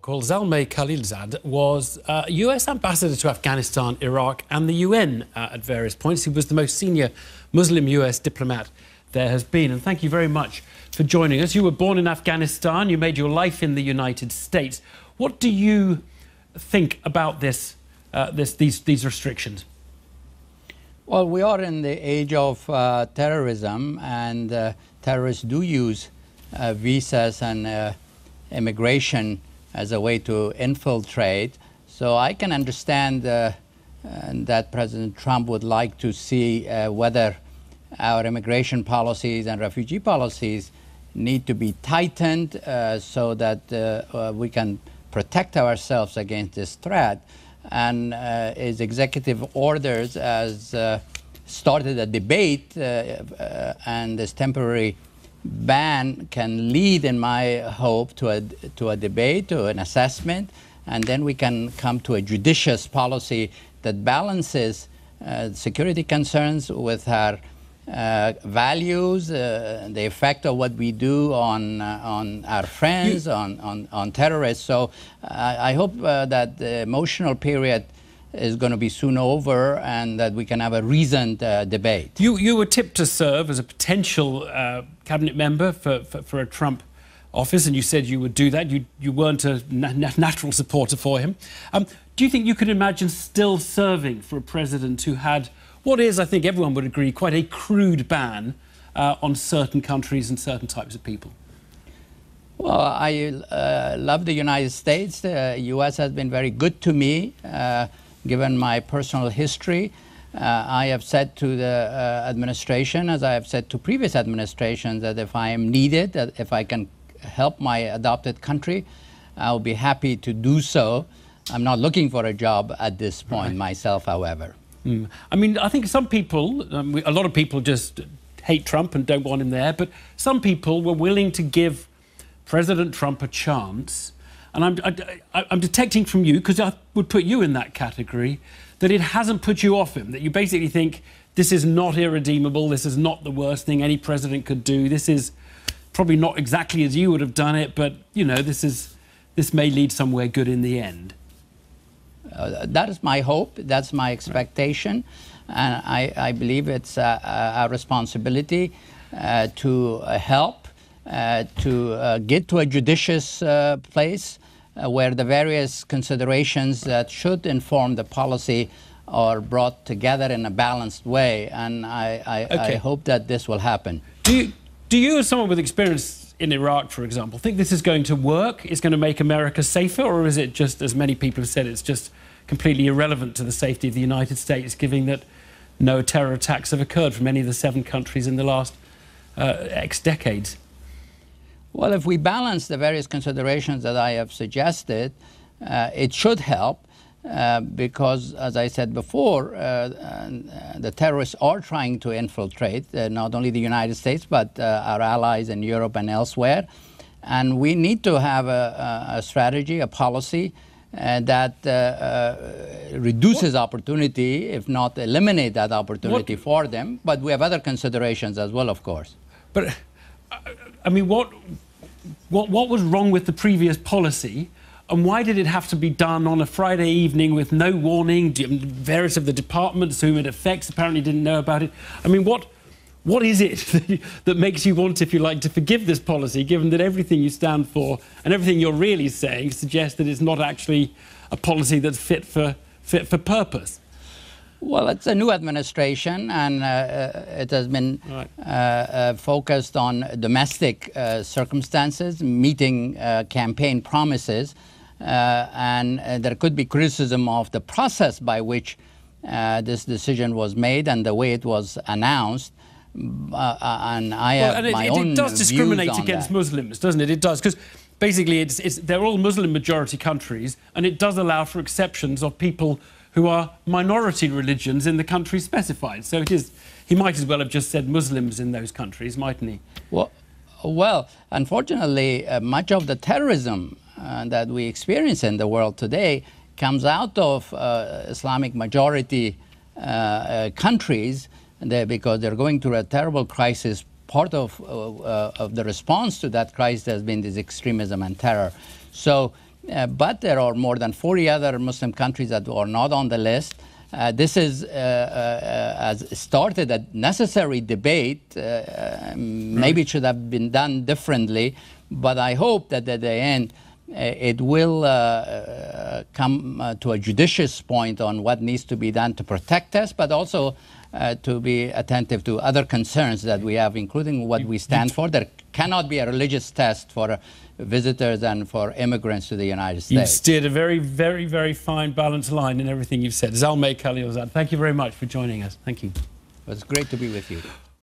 called Zalmay Khalilzad was US ambassador to Afghanistan, Iraq and the UN at various points. He was the most senior Muslim US diplomat there has been. And thank you very much for joining us. You were born in Afghanistan. You made your life in the United States. What do you think about these restrictions? Well, we are in the age of terrorism, and terrorists do use visas and immigration as a way to infiltrate. So I can understand that President Trump would like to see whether our immigration policies and refugee policies need to be tightened so that we can protect ourselves against this threat. And his executive orders has started a debate, and this temporary ban can lead, in my hope, to a debate, to an assessment, and then we can come to a judicious policy that balances security concerns with our values, the effect of what we do on our friends, on terrorists. So I hope that the emotional period is going to be soon over and that we can have a reasoned debate. You were tipped to serve as a potential cabinet member for a Trump office, and you said you would do that. You weren't a natural supporter for him. Do you think you could imagine still serving for a president who had what is, I think everyone would agree, quite a crude ban on certain countries and certain types of people? Well, I love the United States. The U.S. has been very good to me, given my personal history. I have said to the administration, as I have said to previous administrations, that if I am needed, that if I can help my adopted country, I'll be happy to do so. I'm not looking for a job at this point myself, however. I mean, I think some people, a lot of people just hate Trump and don't want him there, but some people were willing to give President Trump a chance. And I'm detecting from you, because I would put you in that category, that it hasn't put you off him, that you basically think this is not irredeemable, this is not the worst thing any president could do, this is probably not exactly as you would have done it, but, you know, this may lead somewhere good in the end. That is my hope, that's my expectation, and I believe it's our responsibility to help, to get to a judicious place where the various considerations that should inform the policy are brought together in a balanced way, and I hope that this will happen. Do you, as someone with experience in Iraq, for example, think this is going to work? It's going to make America safer, or is it just, as many people have said, it's just completely irrelevant to the safety of the United States, given that no terror attacks have occurred from any of the 7 countries in the last X decades? Well, if we balance the various considerations that I have suggested, it should help because, as I said before, the terrorists are trying to infiltrate not only the United States, but our allies in Europe and elsewhere. And we need to have a strategy, a policy that reduces opportunity, if not eliminate that opportunity for them. But we have other considerations as well, of course. But, I mean, what was wrong with the previous policy, and why did it have to be done on a Friday evening with no warning? Various of the departments whom it affects apparently didn't know about it. I mean, what is it that makes you want, if you like, to forgive this policy, given that everything you stand for and everything you're really saying suggests that it's not actually a policy that's fit for purpose? Well, it's a new administration, and it has been focused on domestic circumstances, meeting campaign promises, and there could be criticism of the process by which this decision was made and the way it was announced. And I have my own it does discriminate views on against that. Muslims, doesn't it? It does, because basically they're all Muslim majority countries, and it does allow for exceptions of people who are minority religions in the country specified. So it is, he might as well have just said Muslims in those countries, mightn't he? Well, unfortunately, much of the terrorism that we experience in the world today comes out of Islamic majority countries, because they're going through a terrible crisis. Part of the response to that crisis has been this extremism and terror. So But there are more than 40 other Muslim countries that are not on the list. This has started a necessary debate. Maybe it should have been done differently, but I hope that at the end it will come to a judicious point on what needs to be done to protect us, but also to be attentive to other concerns that we have, including what we stand for. There cannot be a religious test for visitors and for immigrants to the United States. You've steered a very, very, very fine, balanced line in everything you've said. Zalmay Khalilzad, thank you very much for joining us. Thank you. It was great to be with you.